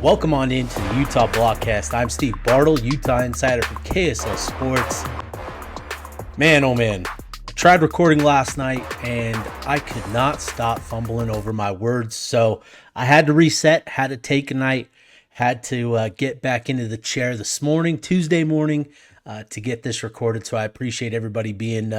Welcome on into the Utah Blockcast. I'm Steve Bartle, Utah Insider for KSL Sports. Man, oh man, I tried recording last night and I could not stop fumbling over my words. So I had to reset, had to take a night, had to get back into the chair this morning, Tuesday morning, to get this recorded. So I appreciate everybody being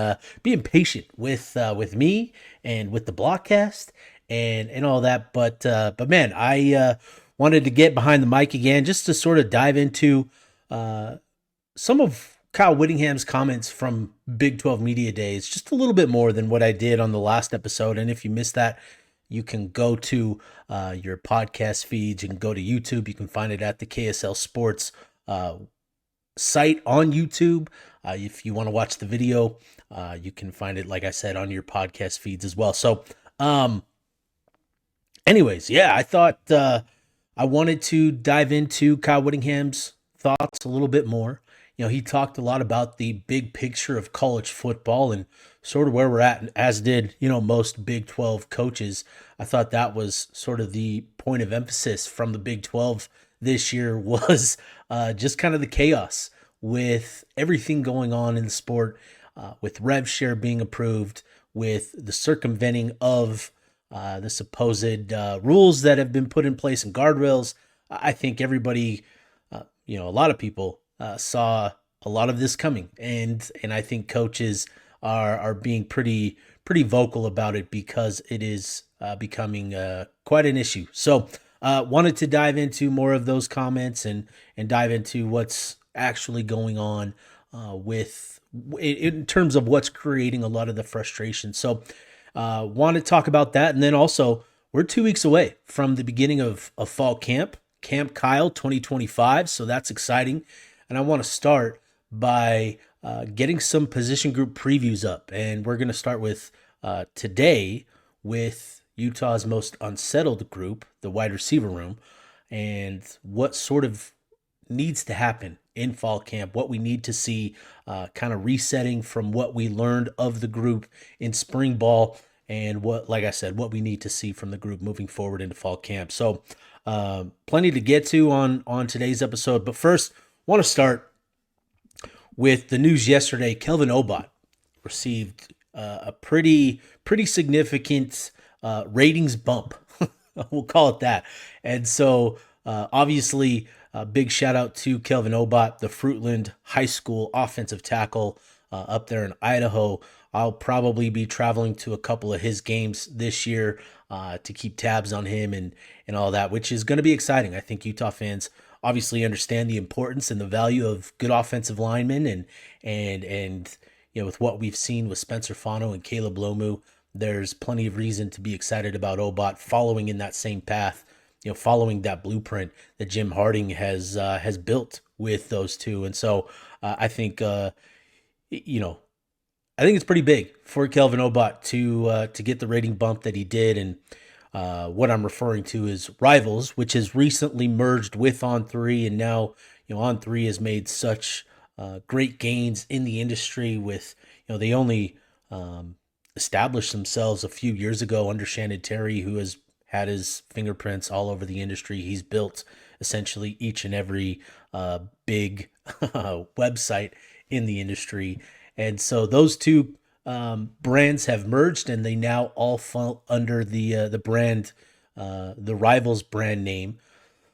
patient with me and with the Blockcast and all that. But man, I wanted to get behind the mic again just to sort of dive into some of Kyle Whittingham's comments from Big 12 Media Days, just a little bit more than what I did on the last episode. And if you missed that, you can go to your podcast feeds. You can go to YouTube. You can find it at the KSL Sports site on YouTube. If you want to watch the video, you can find it, like I said, on your podcast feeds as well. So anyways, yeah, I thought I wanted to dive into Kyle Whittingham's thoughts a little bit more. You know, he talked a lot about the big picture of college football and sort of where we're at, as did, most Big 12 coaches. I thought that was sort of the point of emphasis from the Big 12 this year was just kind of the chaos with everything going on in the sport, with rev share being approved, with the circumventing of the supposed rules that have been put in place and guardrails. I think everybody, a lot of people saw a lot of this coming, and I think coaches are being pretty vocal about it because it is becoming quite an issue. So wanted to dive into more of those comments and dive into what's actually going on in terms of what's creating a lot of the frustration. So want to talk about that. And then also, we're 2 weeks away from the beginning of fall camp, Camp Kyle 2025. So that's exciting. And I want to start by getting some position group previews up. And we're going to start with today with Utah's most unsettled group, the wide receiver room, and what sort of needs to happen in fall camp, what we need to see kind of resetting from what we learned of the group in spring ball, and what we need to see from the group moving forward into fall camp. So plenty to get to on today's episode. But first, want to start with the news yesterday. Kelvin Obot received a pretty significant ratings bump. We'll call it that. And so obviously, big shout out to Kelvin Obot, the Fruitland High School offensive tackle up there in Idaho. I'll probably be traveling to a couple of his games this year to keep tabs on him and all that, which is going to be exciting. I think Utah fans obviously understand the importance and the value of good offensive linemen, and with what we've seen with Spencer Fano and Caleb Lomu, there's plenty of reason to be excited about Obot following in that same path, following that blueprint that Jim Harding has built with those two. And so I think it's pretty big for Kelvin Obot to get the rating bump that he did. And what I'm referring to is Rivals, which has recently merged with On3, and now On3 has made such great gains in the industry. With they only established themselves a few years ago under Shannon Terry, who has had his fingerprints all over the industry. He's built essentially each and every big website in the industry. And so those two brands have merged, and they now all fall under the brand, the Rivals brand name.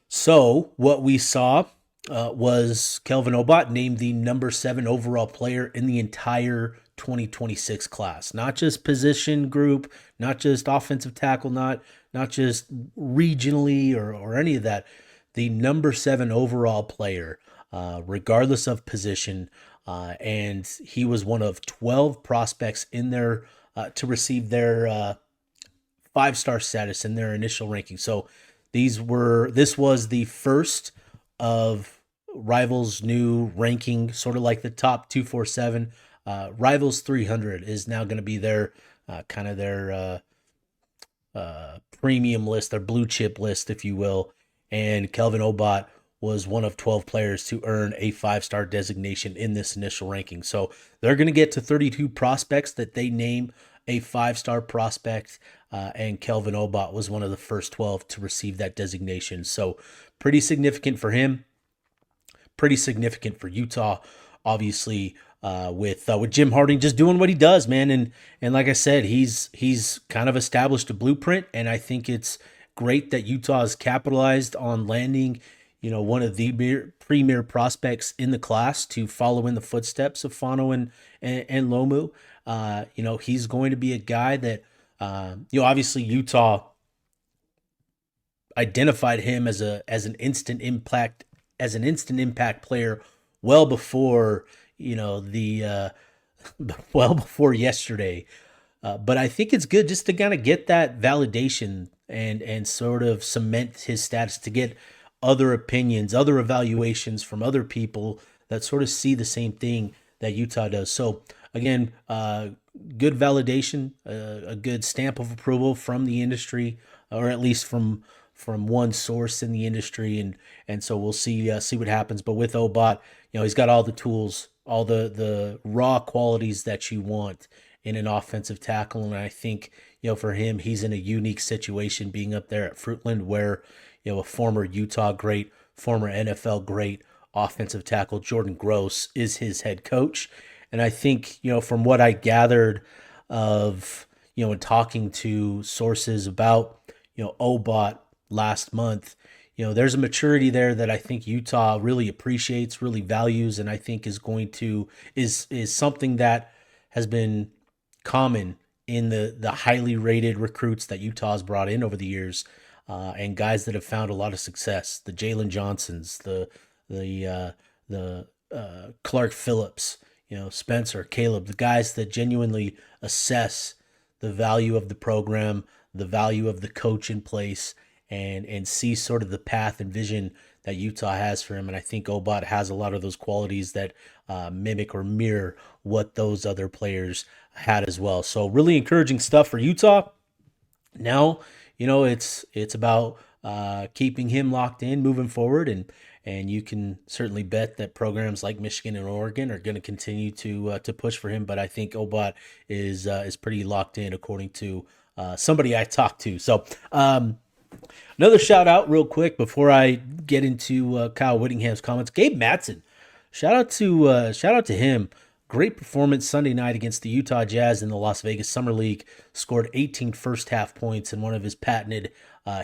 So what we saw was Kelvin Obot named the number 7 overall player in the entire 2026 class. Not just position group, not just offensive tackle, not just regionally or any of that. The number 7 overall player, regardless of position. And he was one of 12 prospects in there to receive their 5-star status in their initial ranking. So this was the first of Rivals' new ranking, sort of like the top 247. Rivals 300 is now going to be their kind of their premium list, their blue chip list, if you will. And Kelvin Obot was one of 12 players to earn a 5-star designation in this initial ranking. So they're going to get to 32 prospects that they name a 5-star prospect, and Kelvin Obot was one of the first 12 to receive that designation. So pretty significant for him, pretty significant for Utah, obviously. With Jim Harding just doing what he does, man, and like I said, he's kind of established a blueprint, and I think it's great that Utah has capitalized on landing, one of the premier prospects in the class to follow in the footsteps of Fano and Lomu. He's going to be a guy that, obviously Utah identified him as an instant impact player well before the well before yesterday. But I think it's good just to kind of get that validation and sort of cement his status, to get other opinions, other evaluations from other people that sort of see the same thing that Utah does. So again, good validation, a good stamp of approval from the industry, or at least from one source in the industry, and so we'll see what happens. But with Obot, he's got all the tools, all the raw qualities that you want in an offensive tackle, and I think for him, he's in a unique situation being up there at Fruitland, where a former Utah great, former NFL great offensive tackle Jordan Gross is his head coach, and I think from what I gathered of in talking to sources about Obot last month, there's a maturity there that I think Utah really appreciates, really values, and I think is something that has been common in the highly rated recruits that Utah's brought in over the years, and guys that have found a lot of success. The Jalen Johnsons, the Clark Phillips, Spencer, Caleb, the guys that genuinely assess the value of the program, the value of the coach in place, and see sort of the path and vision that Utah has for him. And I think Obot has a lot of those qualities that mimic or mirror what those other players had as well. So really encouraging stuff for Utah. Now, it's about keeping him locked in moving forward, and you can certainly bet that programs like Michigan and Oregon are going to continue to push for him. But I think Obot is pretty locked in, according to somebody I talked to. So another shout out real quick before I get into Kyle Whittingham's comments. Gabe Matson, shout out to him. Great performance Sunday night against the Utah Jazz in the Las Vegas Summer League. Scored 18 first half points in one of his patented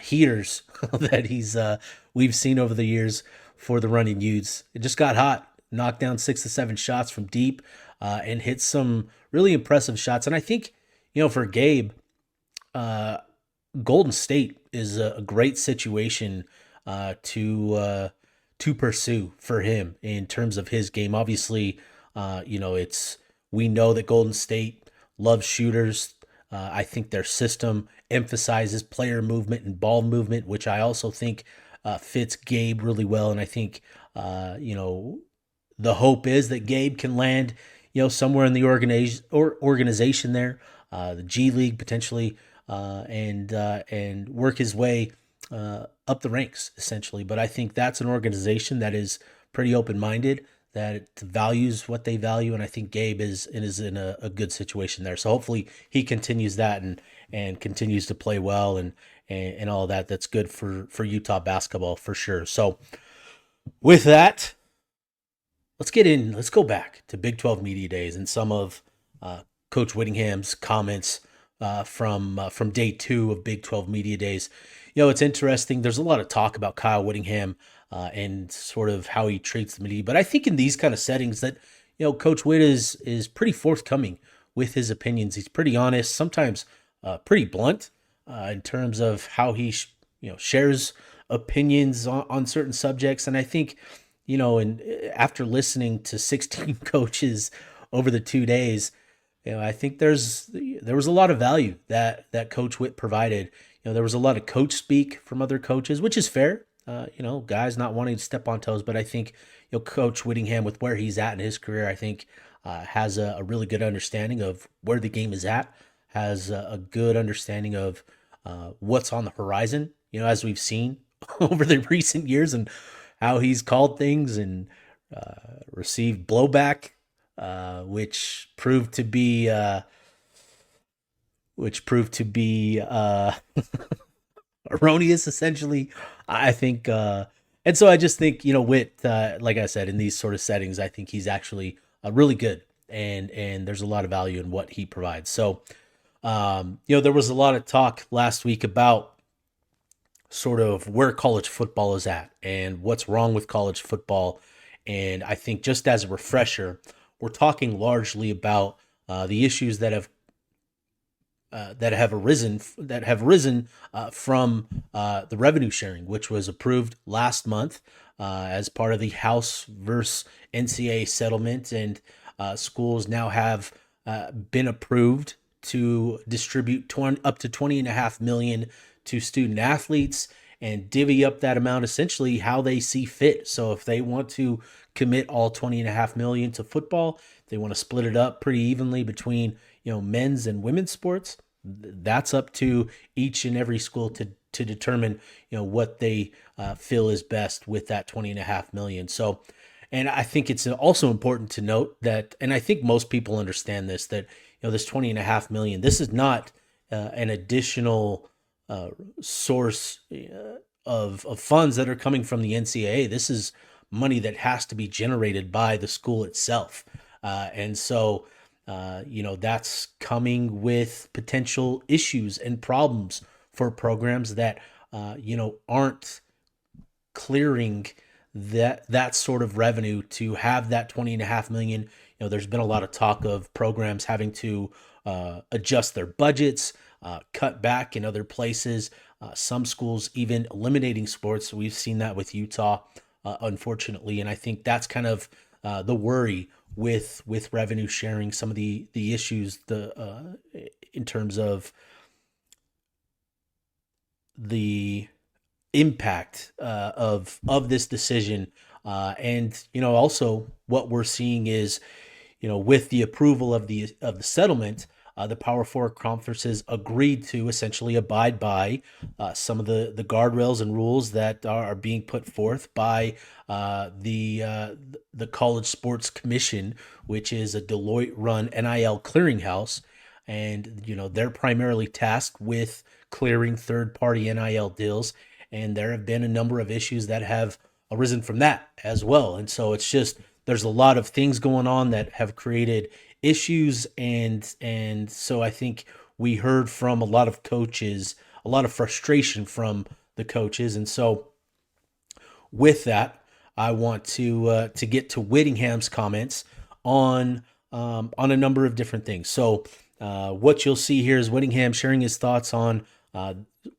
heaters that we've seen over the years for the running Utes. It just got hot. Knocked down 6 to 7 shots from deep, and hit some really impressive shots. And I think for Gabe, Golden State is a great situation to pursue for him in terms of his game. Obviously, we know that Golden State loves shooters. I think their system emphasizes player movement and ball movement, which I also think fits Gabe really well. And I think the hope is that Gabe can land somewhere in the organization there, the G League potentially, and work his way up the ranks essentially. But I think that's an organization that is pretty open-minded, that values what they value, and I think Gabe is in a good situation there. So hopefully he continues that and continues to play well and all of that. That's good for Utah basketball for sure. So with that, let's go back to Big 12 Media Days and some of Coach Whittingham's comments from day 2 of Big 12 Media Days. It's interesting. There's a lot of talk about Kyle Whittingham and sort of how he treats the media. But I think in these kind of settings that, Coach Whitt is pretty forthcoming with his opinions. He's pretty honest, sometimes pretty blunt in terms of how he shares opinions on certain subjects. And I think, and after listening to 16 coaches over the 2 days, I think there was a lot of value that Coach Whitt provided. There was a lot of coach speak from other coaches, which is fair. Guys not wanting to step on toes, but I think Coach Whittingham, with where he's at in his career, I think has a really good understanding of where the game is at, has a good understanding of what's on the horizon. As we've seen over the recent years, and how he's called things and received blowback, which proved to be which proved to be erroneous, essentially. I think, and so I just think, Witt, like I said, in these sort of settings, I think he's actually really good, and there's a lot of value in what he provides. So, there was a lot of talk last week about sort of where college football is at and what's wrong with college football. And I think just as a refresher, we're talking largely about the issues that have risen from the revenue sharing, which was approved last month as part of the House versus NCAA settlement, and schools now have been approved to distribute up to $20.5 million to student athletes and divvy up that amount essentially how they see fit. So if they want to commit all $20.5 million to football, they want to split it up pretty evenly between men's and women's sports. That's up to each and every school to determine what they feel is best with that $20.5 million. So, and I think it's also important to note that, and I think most people understand this, that this $20.5 million, this is not an additional source of funds that are coming from the NCAA. This is money that has to be generated by the school itself. And so, that's coming with potential issues and problems for programs that, aren't clearing that sort of revenue to have that $20.5 million. There's been a lot of talk of programs having to adjust their budgets, cut back in other places. Some schools even eliminating sports. We've seen that with Utah, unfortunately, and I think that's kind of the worry with revenue sharing. Some of the issues in terms of the impact of this decision, and also what we're seeing is with the approval of the settlement. The Power Four conferences agreed to essentially abide by some of the guardrails and rules that are being put forth by the College Sports Commission, which is a Deloitte-run NIL clearinghouse, and they're primarily tasked with clearing third-party NIL deals, and there have been a number of issues that have arisen from that as well. And so it's just there's a lot of things going on that have created issues, and so I think we heard from a lot of coaches, a lot of frustration from the coaches, and so with that, I want to get to Whittingham's comments on a number of different things. So what you'll see here is Whittingham sharing his thoughts on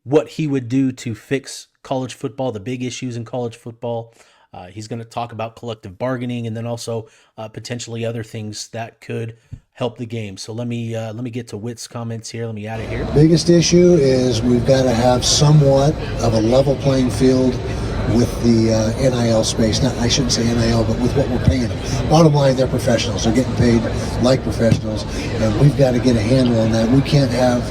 what he would do to fix college football, the big issues in college football. He's going to talk about collective bargaining and then also potentially other things that could help the game. So let me get to Witt's comments here. Let me add it here. Biggest issue is we've got to have somewhat of a level playing field with the NIL space. Not, I shouldn't say NIL, but with what we're paying them. Bottom line, they're professionals. They're getting paid like professionals, and we've got to get a handle on that. We can't have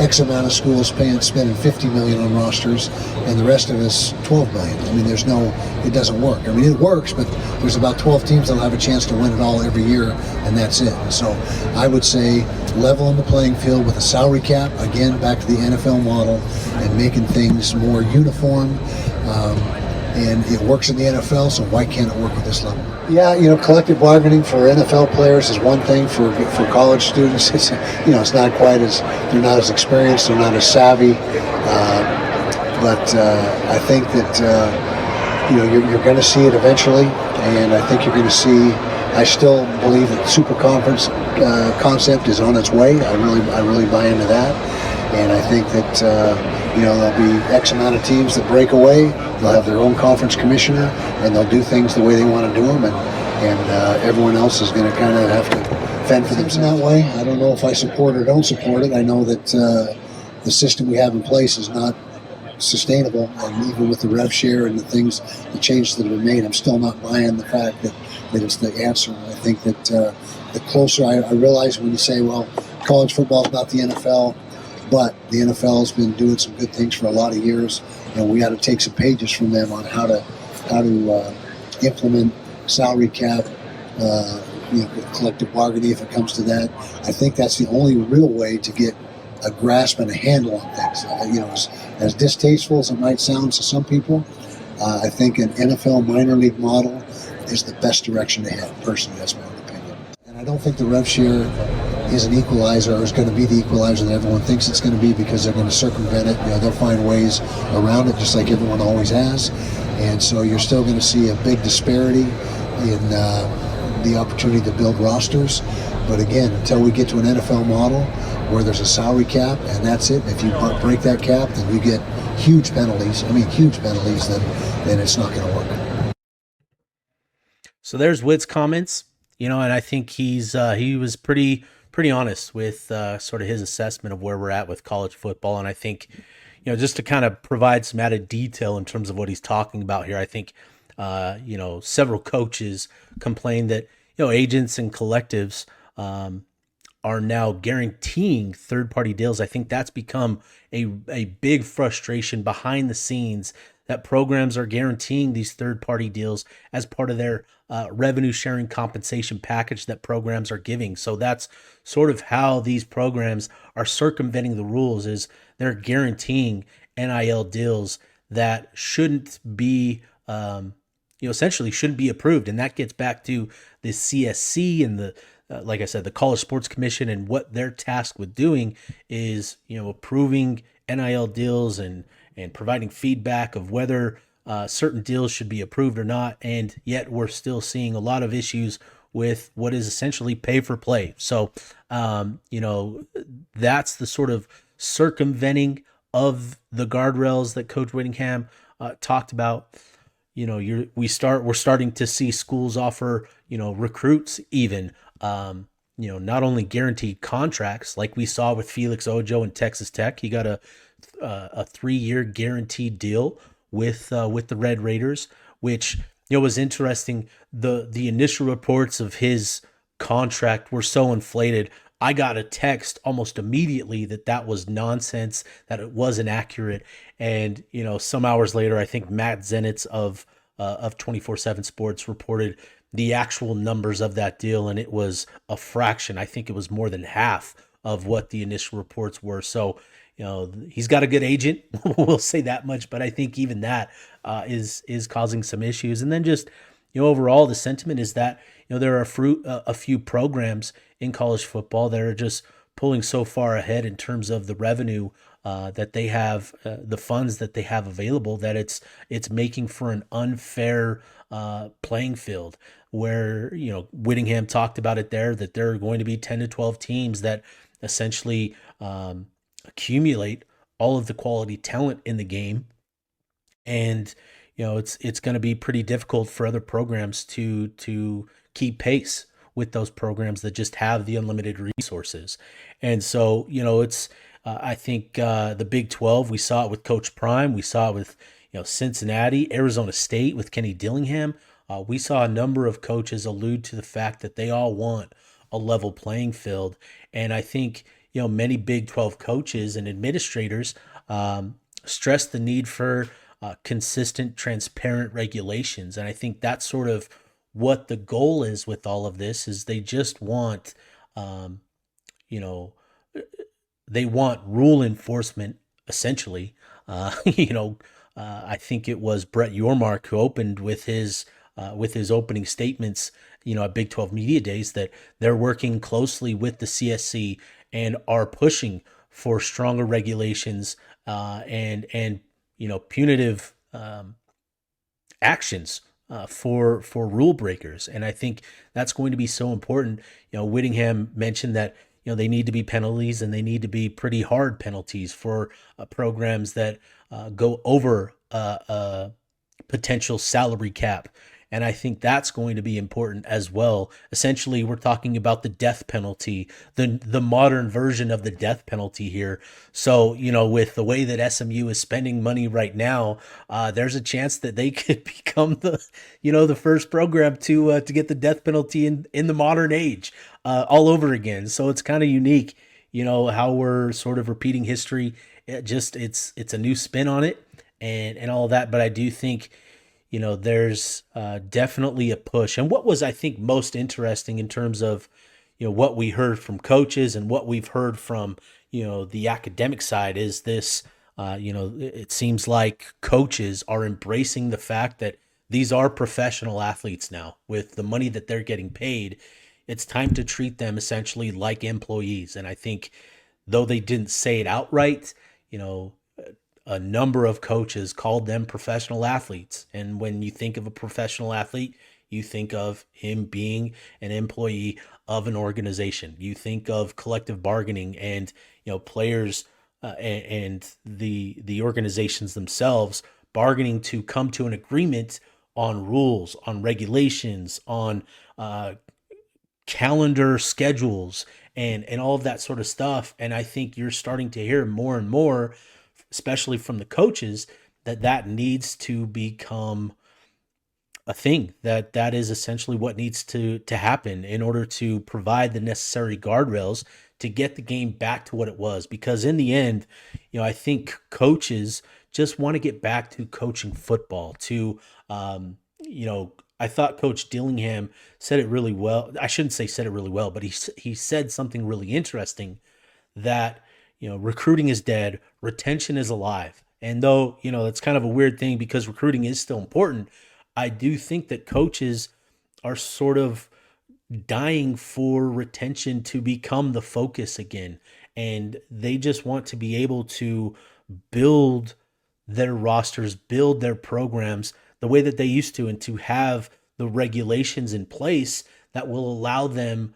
X amount of schools spending $50 million on rosters, and the rest of us $12 million. I mean, it doesn't work. I mean, it works, but there's about 12 teams that'll have a chance to win it all every year, and that's it. So I would say leveling the playing field with a salary cap, again, back to the NFL model, and making things more uniform. And it works in the NFL, so why can't it work at this level? Yeah, collective bargaining for NFL players is one thing. For college students, it's not quite as, they're not as experienced, they're not as savvy. But I think that you're going to see it eventually, and I think you're going to see. I still believe that the super conference concept is on its way. I really buy into that, and I think that. There'll be X amount of teams that break away. They'll have their own conference commissioner, and they'll do things the way they want to do them, and everyone else is going to kind of have to fend for themselves that way. I don't know if I support or don't support it. I know that the system we have in place is not sustainable, and even with the rev share and the changes that have been made, I'm still not buying the fact that it's the answer. I think that the closer I realize when you say, well, college football is not the NFL, but the NFL has been doing some good things for a lot of years, and we got to take some pages from them on how to implement salary cap, collective bargaining if it comes to that. I think that's the only real way to get a grasp and a handle on things. As distasteful as it might sound to some people, I think an NFL minor league model is the best direction to head. Personally, that's my own opinion. And I don't think the rev share is an equalizer, or is going to be the equalizer that everyone thinks it's going to be, because they're going to circumvent it. They'll find ways around it, just like everyone always has. And so you're still going to see a big disparity in the opportunity to build rosters. But again, until we get to an NFL model where there's a salary cap and that's it, if you break that cap, then you get huge penalties. Then it's not going to work. So there's Witt's comments, and I think he was pretty honest with sort of his assessment of where we're at with college football. And I think, just to kind of provide some added detail in terms of what he's talking about here, I think, several coaches complained that, agents and collectives are now guaranteeing third-party deals. I think that's become a big frustration behind the scenes, that programs are guaranteeing these third-party deals as part of their revenue-sharing compensation package that programs are giving. So that's sort of how these programs are circumventing the rules, is they're guaranteeing NIL deals that shouldn't be essentially shouldn't be approved. And that gets back to the CSC and the like I said, the College Sports Commission, and what they're tasked with doing is, approving NIL deals and providing feedback of whether certain deals should be approved or not. And yet we're still seeing a lot of issues with what is essentially pay for play. So, that's the sort of circumventing of the guardrails that Coach Whittingham talked about. We're starting to see schools offer, recruits even, not only guaranteed contracts like we saw with Felix Ojo and Texas Tech. He got a 3-year guaranteed deal with the Red Raiders, which, was interesting. The initial reports of his contract were so inflated. I got a text almost immediately that was nonsense, that it wasn't accurate. And, some hours later, I think Matt Zenitz of 24/7 Sports reported the actual numbers of that deal, and it was a fraction. I think it was more than half of what the initial reports were. So, he's got a good agent. We'll say that much, but I think even that is causing some issues. And then just, overall, the sentiment is that, there are a few programs in college football that are just pulling so far ahead in terms of the revenue that they have, the funds that they have available, that it's making for an unfair playing field, where, Whittingham talked about it there, that there are going to be 10 to 12 teams that essentially accumulate all of the quality talent in the game. And, it's going to be pretty difficult for other programs to keep pace with those programs that just have the unlimited resources. And so, it's I think the Big 12, we saw it with Coach Prime. We saw it with, Cincinnati, Arizona State with Kenny Dillingham. We saw a number of coaches allude to the fact that they all want a level playing field. And I think, many Big 12 coaches and administrators stress the need for consistent, transparent regulations. And I think that's sort of what the goal is with all of this, is they just want, they want rule enforcement, essentially. I think it was Brett Yormark who opened with his opening statements, at Big 12 Media Days, that they're working closely with the CSC and are pushing for stronger regulations and punitive actions for rule breakers. And I think that's going to be so important. Whittingham mentioned that, they need to be penalties, and they need to be pretty hard penalties for programs that go over a potential salary cap. And I think that's going to be important as well. Essentially, we're talking about the death penalty, the modern version of the death penalty here. So, with the way that SMU is spending money right now, there's a chance that they could become the first program to get the death penalty in the modern age all over again. So it's kind of unique, how we're sort of repeating history. It's a new spin on it and all of that. But I do think, there's definitely a push. And what was, I think, most interesting in terms of, what we heard from coaches and what we've heard from, the academic side is this, it seems like coaches are embracing the fact that these are professional athletes now with the money that they're getting paid. It's time to treat them essentially like employees. And I think though they didn't say it outright, you know, a number of coaches called them professional athletes. And when you think of a professional athlete, you think of him being an employee of an organization. You think of collective bargaining and players and the organizations themselves bargaining to come to an agreement on rules, on regulations, on calendar schedules, and all of that sort of stuff. And I think you're starting to hear more and more, especially from the coaches, that needs to become a thing, that is essentially what needs to happen in order to provide the necessary guardrails to get the game back to what it was. Because in the end, I think coaches just want to get back to coaching football. I thought Coach Dillingham said it really well. I shouldn't say said it really well, but he said something really interesting, that recruiting is dead, retention is alive. And though it's kind of a weird thing because recruiting is still important, I do think that coaches are sort of dying for retention to become the focus again. And they just want to be able to build their rosters, build their programs the way that they used to, and to have the regulations in place that will allow them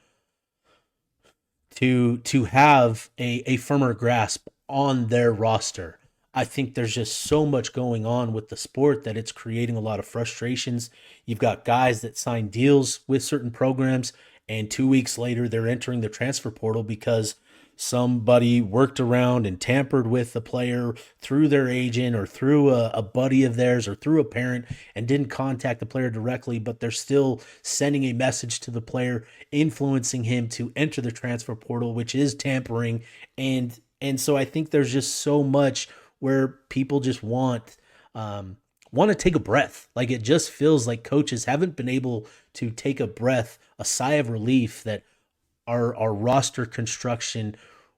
to have a firmer grasp on their roster. I think there's just so much going on with the sport that it's creating a lot of frustrations. You've got guys that sign deals with certain programs, and 2 weeks later they're entering the transfer portal because somebody worked around and tampered with the player through their agent or through a buddy of theirs or through a parent, and didn't contact the player directly, but they're still sending a message to the player, influencing him to enter the transfer portal, which is tampering. And so I think there's just so much where people just want to take a breath. Like, it just feels like coaches haven't been able to take a breath, a sigh of relief, that our roster construction,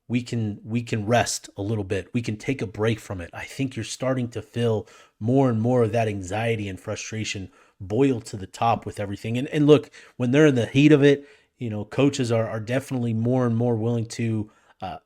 we can rest a little bit. We can take a break from it. I think you're starting to feel more and more of that anxiety and frustration boil to the top with everything. And look, when they're in the heat of it, coaches are definitely more and more willing to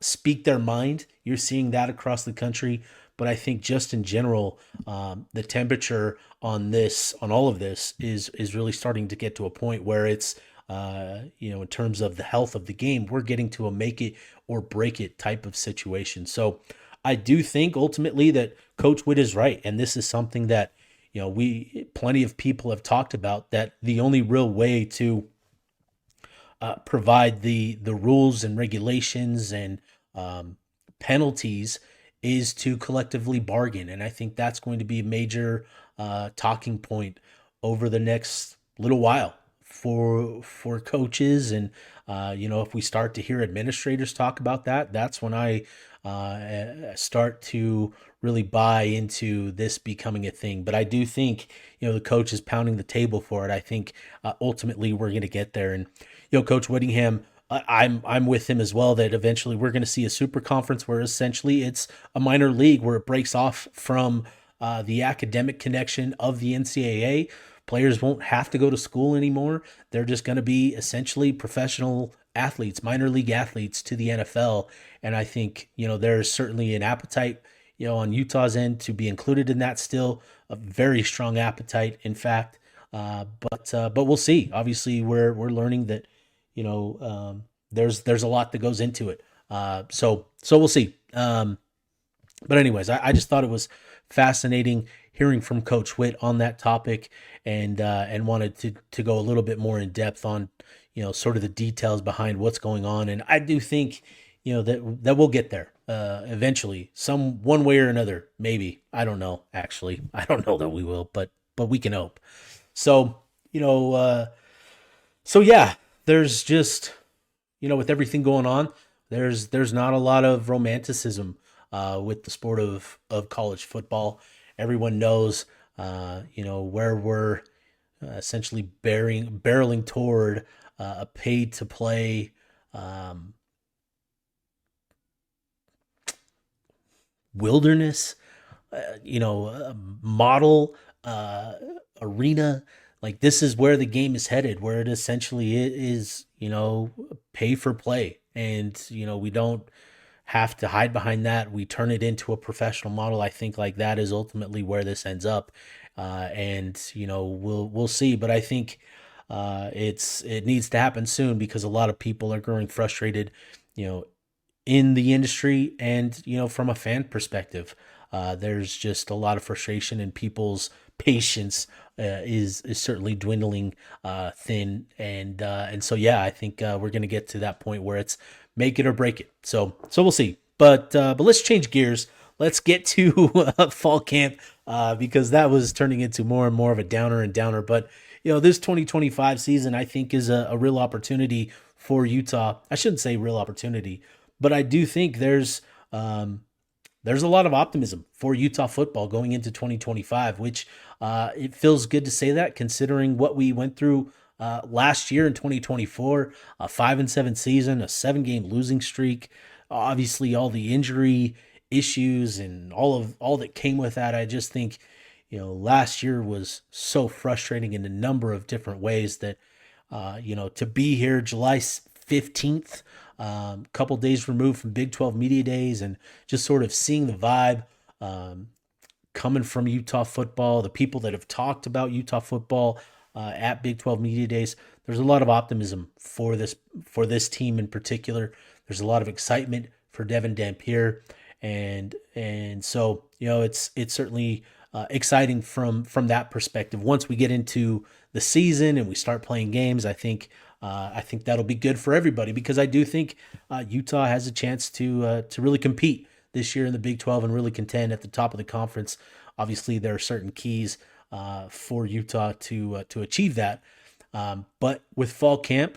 speak their mind. You're seeing that across the country. But I think just in general, the temperature on all of this is really starting to get to a point where it's, in terms of the health of the game, we're getting to a make it or break it type of situation. So I do think ultimately that Coach Witt is right. And this is something that, plenty of people have talked about, that the only real way to provide the rules and regulations and penalties is to collectively bargain. And I think that's going to be a major talking point over the next little while for coaches. And if we start to hear administrators talk about that, that's when I start to really buy into this becoming a thing. But I do think the coach is pounding the table for it. I think ultimately we're going to get there. And Coach Whittingham, I'm with him as well, that eventually we're going to see a super conference where essentially it's a minor league, where it breaks off from the academic connection of the NCAA. Players won't have to go to school anymore. They're just going to be essentially professional athletes, minor league athletes to the NFL. And I think, there's certainly an appetite, on Utah's end to be included in that still, a very strong appetite, in fact. But we'll see. Obviously, we're learning that, there's a lot that goes into it. So we'll see. But anyways, I just thought it was fascinating hearing from Coach Witt on that topic, and wanted to go a little bit more in depth on, sort of the details behind what's going on. And I do think, that we'll get there eventually, one way or another. Maybe, I don't know. Actually, I don't know that we will, but we can hope. So yeah, there's just, with everything going on, there's not a lot of romanticism with the sport of college football. Everyone knows, where we're essentially barreling toward a paid to play um, wilderness, model, uh, arena. Like this is where the game is headed, where it essentially is, pay for play. And, we don't have to hide behind that. We turn it into a professional model. I think like that is ultimately where this ends up. And, we'll see. But I think it needs to happen soon because a lot of people are growing frustrated, you know, in the industry and from a fan perspective. There's just a lot of frustration and people's patience is certainly dwindling thin, and so yeah, I think we're gonna get to that point where it's make it or break it. So we'll see. But let's change gears. Let's get to fall camp because that was turning into more and more of a downer and downer. But this 2025 season I think is a real opportunity for Utah. I shouldn't say real opportunity, but I do think there's a lot of optimism for Utah football going into 2025, which it feels good to say that considering what we went through last year in 2024, a 5-7 season, a 7-game losing streak, obviously all the injury issues and all that came with that. I just think last year was so frustrating in a number of different ways that to be here July 15th, couple days removed from Big 12 Media Days, and just sort of seeing the vibe coming from Utah football, the people that have talked about Utah football at Big 12 Media Days. There's a lot of optimism for this team in particular. There's a lot of excitement for Devin Dampier, and so it's certainly exciting from that perspective. Once we get into the season and we start playing games, I think that'll be good for everybody because I do think Utah has a chance to really compete this year in the Big 12 and really contend at the top of the conference. Obviously, there are certain keys for Utah to achieve that. But with fall camp,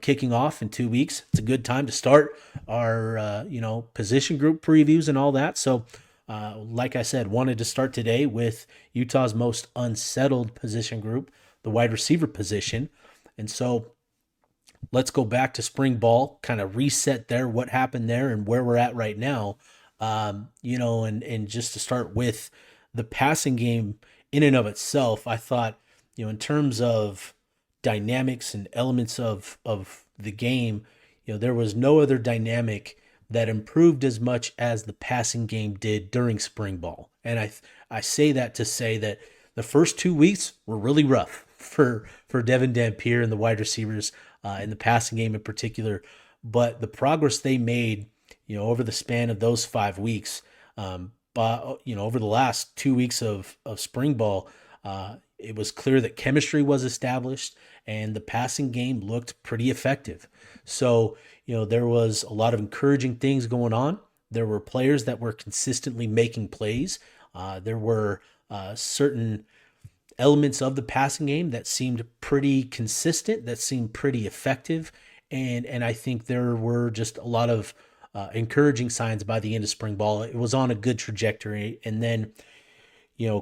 kicking off in 2 weeks, it's a good time to start our position group previews and all that. So, like I said, wanted to start today with Utah's most unsettled position group, the wide receiver position. And so let's go back to spring ball, kind of reset there, what happened there and where we're at right now. And just to start with the passing game in and of itself, I thought, in terms of dynamics and elements of the game, there was no other dynamic that improved as much as the passing game did during spring ball. And I say that to say that the first 2 weeks were really rough for Devin Dampier and the wide receivers in the passing game in particular. But the progress they made, over the span of those 5 weeks, but over the last 2 weeks of spring ball, it was clear that chemistry was established and the passing game looked pretty effective. So, there was a lot of encouraging things going on. There were players that were consistently making plays. There were certain elements of the passing game that seemed pretty consistent, that seemed pretty effective. And I think there were just a lot of encouraging signs by the end of spring ball. It was on a good trajectory. And then,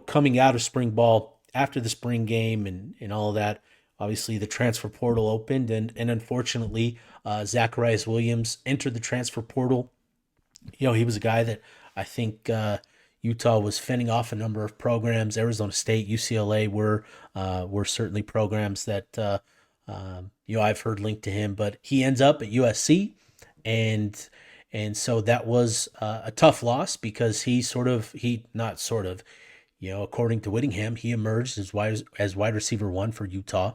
coming out of spring ball after the spring game and all of that, obviously the transfer portal opened and unfortunately Zacharias Williams entered the transfer portal. He was a guy that I think Utah was fending off a number of programs. Arizona State, UCLA were certainly programs that I've heard linked to him, but he ends up at USC, and so that was a tough loss because according to Whittingham, he emerged as wide receiver 1 for Utah.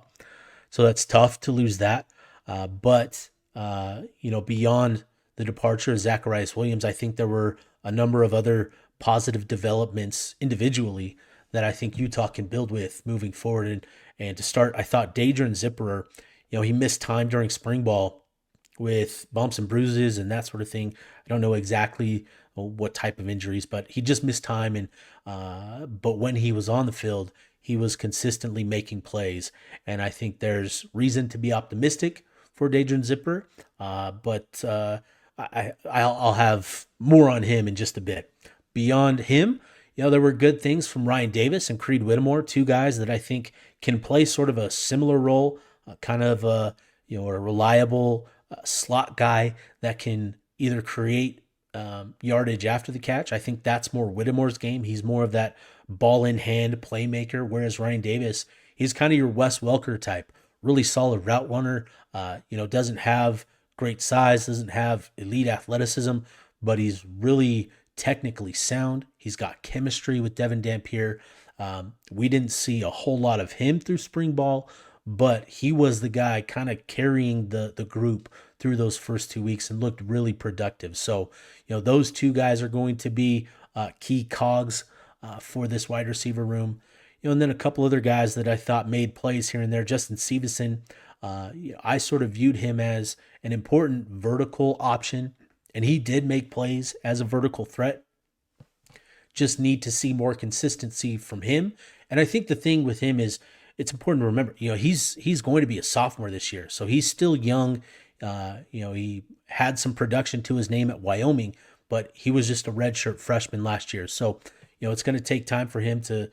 So that's tough to lose that. But beyond the departure of Zacharias Williams, I think there were a number of other positive developments individually that I think Utah can build with moving forward. And to start, I thought Dadrian Zipperer, he missed time during spring ball with bumps and bruises and that sort of thing. I don't know exactly what type of injuries, but he just missed time. But when he was on the field, he was consistently making plays. And I think there's reason to be optimistic for Dadrian Zipperer. But I'll have more on him in just a bit. Beyond him, there were good things from Ryan Davis and Creed Whittemore, 2 guys that I think can play sort of a similar role, kind of a reliable slot guy that can either create yardage after the catch. I think that's more Whittemore's game. He's more of that ball in hand playmaker, whereas Ryan Davis, he's kind of your Wes Welker type, really solid route runner. Doesn't have great size, doesn't have elite athleticism, but he's really technically sound. He's got chemistry with Devin Dampier. We didn't see a whole lot of him through spring ball, but he was the guy kind of carrying the group through those first 2 weeks and looked really productive. So, those two guys are going to be key cogs for this wide receiver room. And then a couple other guys that I thought made plays here and there. Justin Stevenson, I sort of viewed him as an important vertical option, and he did make plays as a vertical threat. Just need to see more consistency from him. And I think the thing with him is it's important to remember, he's going to be a sophomore this year, so he's still young. He had some production to his name at Wyoming, but he was just a redshirt freshman last year. So, it's going to take time for him to.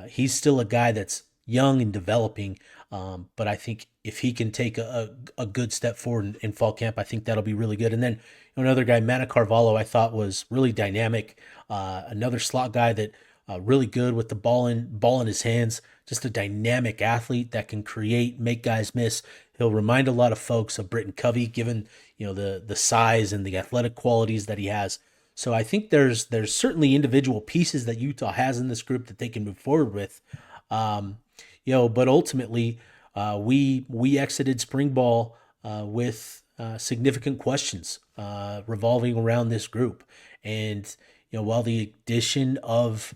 He's still a guy that's young and developing, but I think if he can take a good step forward in fall camp, I think that'll be really good. And then another guy, Manny Carvalho, I thought was really dynamic. Another slot guy that really good with the ball in his hands. Just a dynamic athlete that can create, make guys miss. He'll remind a lot of folks of Britton Covey, given the size and the athletic qualities that he has. So I think there's certainly individual pieces that Utah has in this group that they can move forward with. But ultimately, we exited spring ball with significant questions revolving around this group. And while the addition of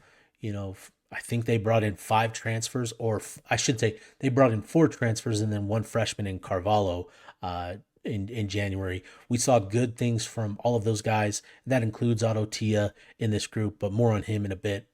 I think they brought in 5 transfers, or I should say they brought in 4 transfers and then 1 freshman in Carvalho in January. We saw good things from all of those guys. That includes Otto Tia in this group, but more on him in a bit.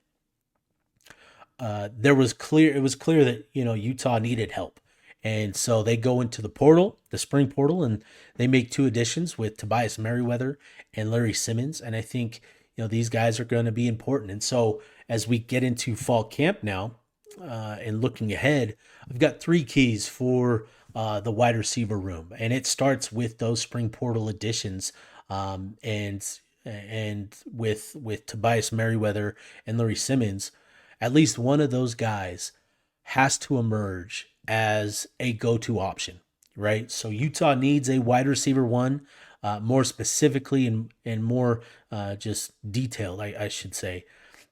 It was clear that Utah needed help, and so they go into the spring portal, and they make 2 additions with Tobias Merriweather and Larry Simmons. And I think these guys are going to be important. And so as we get into fall camp now, and looking ahead, I've got 3 keys for the wide receiver room, and it starts with those spring portal additions, and with Tobias Merriweather and Larry Simmons. At least one of those guys has to emerge as a go-to option, right? So Utah needs a wide receiver one, more specifically and more just detailed, I should say.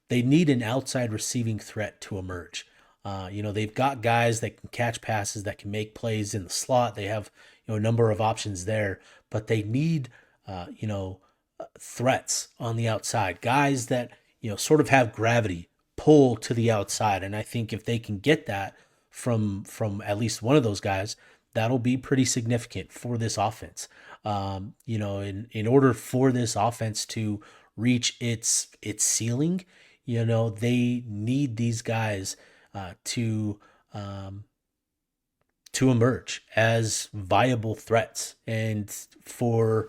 They need an outside receiving threat to emerge. They've got guys that can catch passes, that can make plays in the slot. They have a number of options there, but they need threats on the outside, guys that sort of have gravity, pull to the outside. And I think if they can get that from at least one of those guys, that'll be pretty significant for this offense. In order for this offense to reach its ceiling, they need these guys to emerge as viable threats, and for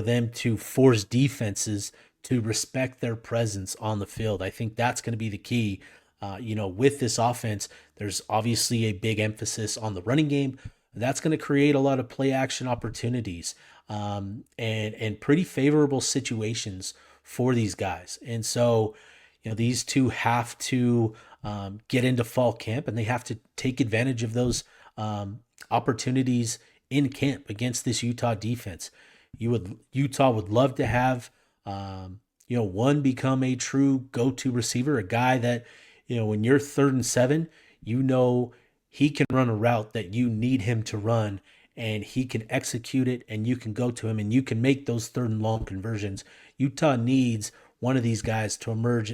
them to force defenses to respect their presence on the field. I think that's going to be the key. With this offense, there's obviously a big emphasis on the running game. That's going to create a lot of play action opportunities, and pretty favorable situations for these guys. And so, these two have to get into fall camp, and they have to take advantage of those opportunities in camp against this Utah defense. Utah would love to have one become a true go-to receiver, a guy that when you're 3rd and 7, he can run a route that you need him to run, and he can execute it, and you can go to him, and you can make those 3rd and long conversions. Utah needs one of these guys to emerge,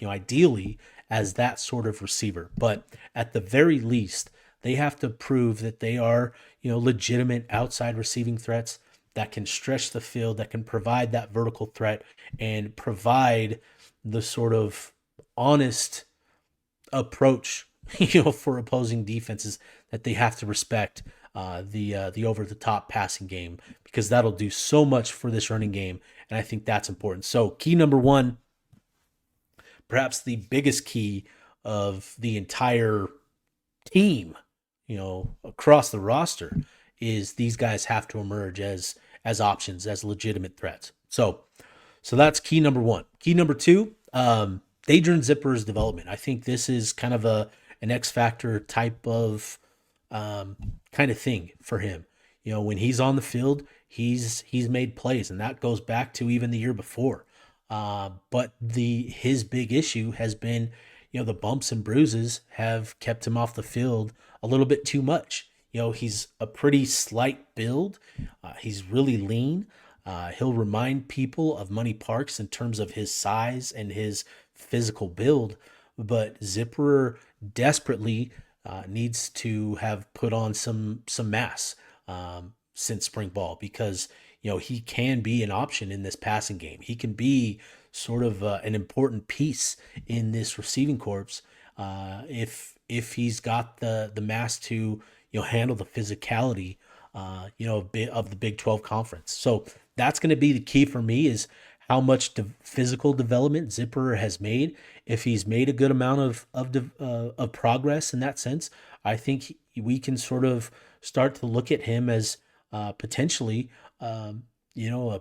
ideally as that sort of receiver. But at the very least, they have to prove that they are, legitimate outside receiving threats that can stretch the field, that can provide that vertical threat and provide the sort of honest approach, for opposing defenses, that they have to respect the over-the-top passing game, because that'll do so much for this running game, and I think that's important. So key number 1, perhaps the biggest key of the entire team, across the roster, is these guys have to emerge as options, as legitimate threats. So that's key number one. Key number two, Adrian Zipper's development. I think this is kind of an X factor type of kind of thing for him. When he's on the field, he's made plays, and that goes back to even the year before. But his big issue has been, the bumps and bruises have kept him off the field a little bit too much. He's a pretty slight build. He's really lean. He'll remind people of Money Parks in terms of his size and his physical build, but Zipper desperately needs to have put on some mass since spring ball, because he can be an option in this passing game. He can be sort of an important piece in this receiving corps if he's got the mass to handle the physicality of the Big 12 conference. So that's going to be the key for me, is how much physical development Zipper has made. If he's made a good amount of progress in that sense, I think we can sort of start to look at him as potentially, a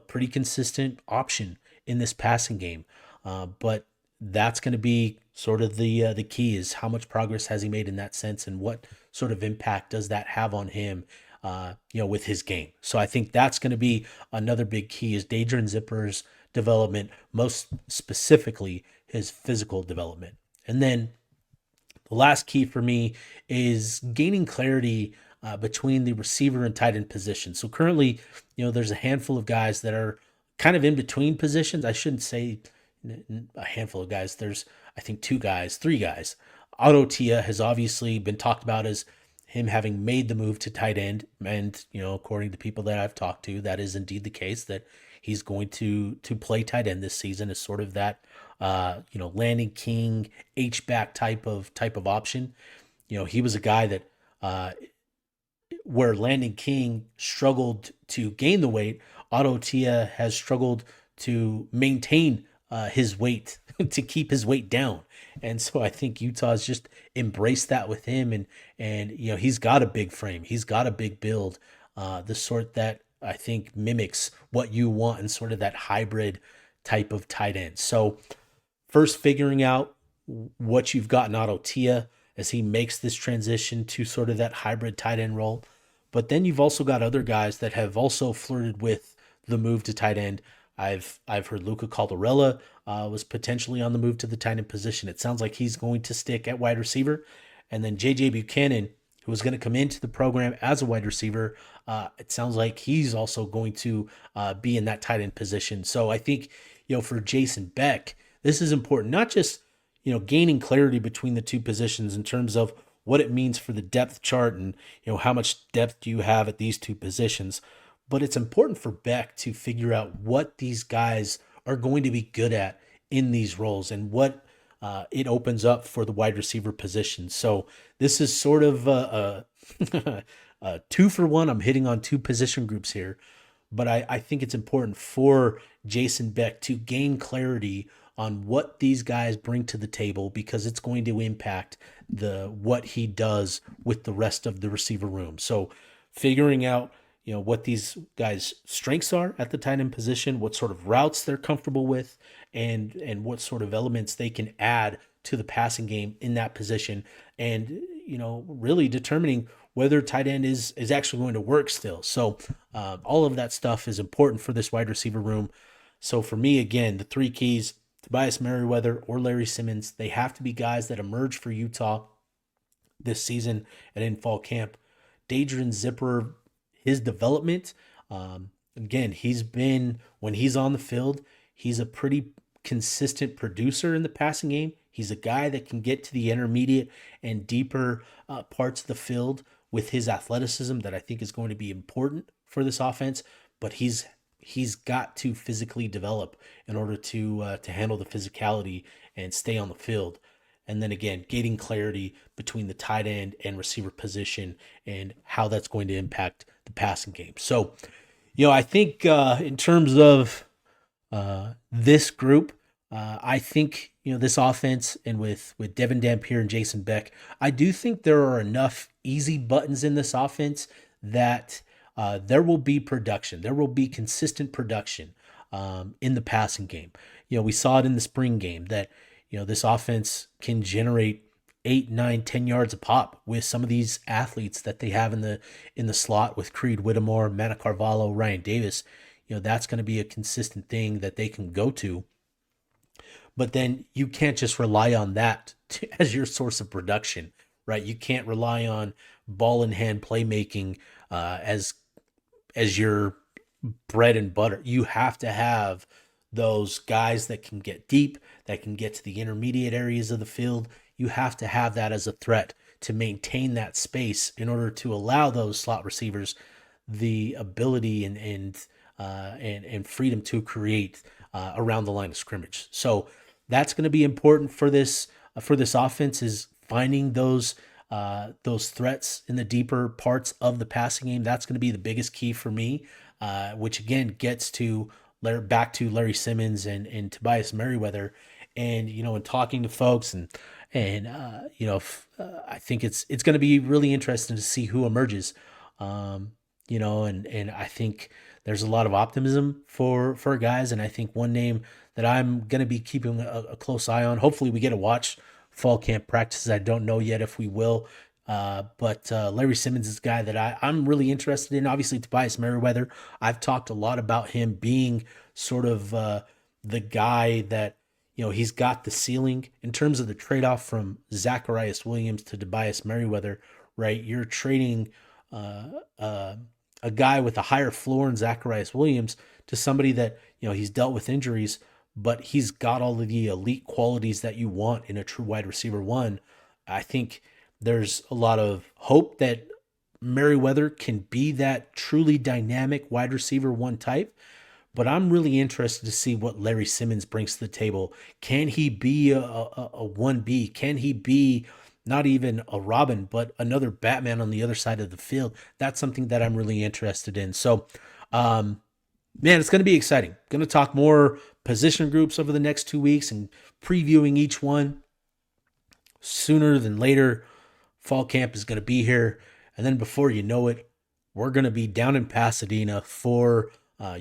pretty consistent option in this passing game. But that's going to be sort of the key, is how much progress has he made in that sense, and what sort of impact does that have on him, with his game. So I think that's going to be another big key, is Adrian Zipper's development, most specifically his physical development. And then the last key for me is gaining clarity between the receiver and tight end position. So currently, there's a handful of guys that are kind of in between positions. I shouldn't say a handful of guys. There's, I think, three guys. Otto Tia has obviously been talked about as him having made the move to tight end. And, according to people that I've talked to, that is indeed the case, that he's going to play tight end this season as sort of that, landing king, H-back type of option. He was a guy that, where Landon King struggled to gain the weight, Otto Tia has struggled to maintain his weight, to keep his weight down. And so I think Utah's just embraced that with him. And he's got a big frame. He's got a big build, the sort that I think mimics what you want in sort of that hybrid type of tight end. So first, figuring out what you've got in Otto Tia as he makes this transition to sort of that hybrid tight end role. But then you've also got other guys that have also flirted with the move to tight end. I've heard Luca Caldarella was potentially on the move to the tight end position. It sounds like he's going to stick at wide receiver. And then J.J. Buchanan, who was going to come into the program as a wide receiver, it sounds like he's also going to be in that tight end position. So I think, for Jason Beck, this is important, not just, gaining clarity between the two positions in terms of what it means for the depth chart and, how much depth do you have at these two positions. But it's important for Beck to figure out what these guys are going to be good at in these roles and what it opens up for the wide receiver position. So this is sort of a 2-for-1. I'm hitting on two position groups here, but I think it's important for Jason Beck to gain clarity on what these guys bring to the table, because it's going to impact what he does with the rest of the receiver room. So figuring out what these guys' strengths are at the tight end position, what sort of routes they're comfortable with, and what sort of elements they can add to the passing game in that position, and really determining whether tight end is actually going to work still. So all of that stuff is important for this wide receiver room. So for me, again, the three keys: Tobias Merriweather or Larry Simmons. They have to be guys that emerge for Utah this season and in fall camp. Adrian Zipper, his development, again, when he's on the field, he's a pretty consistent producer in the passing game. He's a guy that can get to the intermediate and deeper parts of the field with his athleticism that I think is going to be important for this offense. But he's got to physically develop in order to handle the physicality and stay on the field. And then again, getting clarity between the tight end and receiver position and how that's going to impact the passing game. So, I think in terms of this group, I think, this offense, and with Devin Dampier and Jason Beck, I do think there are enough easy buttons in this offense that there will be production. There will be consistent production in the passing game. We saw it in the spring game that, this offense can generate 8, 9, 10 yards a pop with some of these athletes that they have in the slot with Creed Whittemore, Manna Carvalho, Ryan Davis. That's going to be a consistent thing that they can go to. But then you can't just rely on that as your source of production, right? You can't rely on ball in hand playmaking as your bread and butter. You have to have those guys that can get deep, that can get to the intermediate areas of the field. You have to have that as a threat to maintain that space in order to allow those slot receivers the ability and freedom to create around the line of scrimmage. So that's going to be important for this offense, is finding those threats in the deeper parts of the passing game. That's going to be the biggest key for me, which again gets to back to Larry Simmons and Tobias Merriweather. And in talking to folks and I think it's going to be really interesting to see who emerges. And I think there's a lot of optimism for guys, and I think one name that I'm going to be keeping a close eye on. Hopefully we get to watch fall camp practices. I don't know yet if we will, but Larry Simmons is a guy that I'm really interested in. Obviously, Tobias Merriweather, I've talked a lot about him being sort of the guy that, he's got the ceiling in terms of the trade-off from Zacharias Williams to Tobias Merriweather, right? You're trading a guy with a higher floor in Zacharias Williams to somebody that, he's dealt with injuries, but he's got all of the elite qualities that you want in a true wide receiver one. I think there's a lot of hope that Merriweather can be that truly dynamic wide receiver one type, but I'm really interested to see what Larry Simmons brings to the table. Can he be a 1B? Can he be not even a Robin, but another Batman on the other side of the field? That's something that I'm really interested in. So, man, it's going to be exciting. Going to talk more position groups over the next 2 weeks and previewing each one. Sooner than later, fall camp is going to be here. And then before you know it, we're going to be down in Pasadena for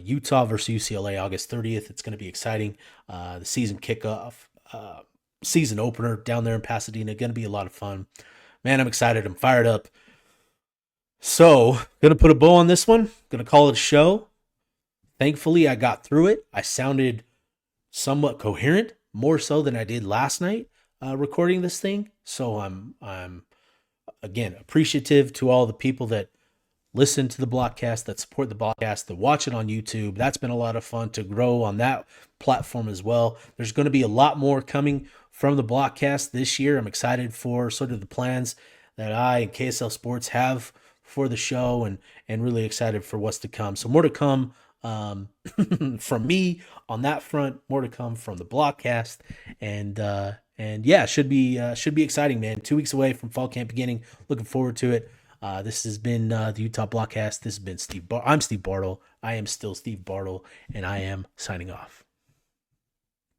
Utah versus UCLA August 30th. It's going to be exciting. The season kickoff, season opener down there in Pasadena. Going to be a lot of fun. Man, I'm excited. I'm fired up. So, going to put a bow on this one. Going to call it a show. Thankfully, I got through it. I sounded somewhat coherent, more so than I did last night recording this thing. So I'm again appreciative to all the people that listen to the Blockcast, that support the Blockcast, that watch it on YouTube. That's been a lot of fun to grow on that platform as well. There's going to be a lot more coming from the Blockcast this year. I'm excited for sort of the plans that I and KSL Sports have for the show, and really excited for what's to come. So more to come from me on that front, more to come from the Blockcast, and yeah, should be exciting, man. 2 weeks away from fall camp beginning. Looking forward to it. This has been the Utah Blockcast. This has been I'm Steve Bartle. I am still Steve Bartle, and I am signing off.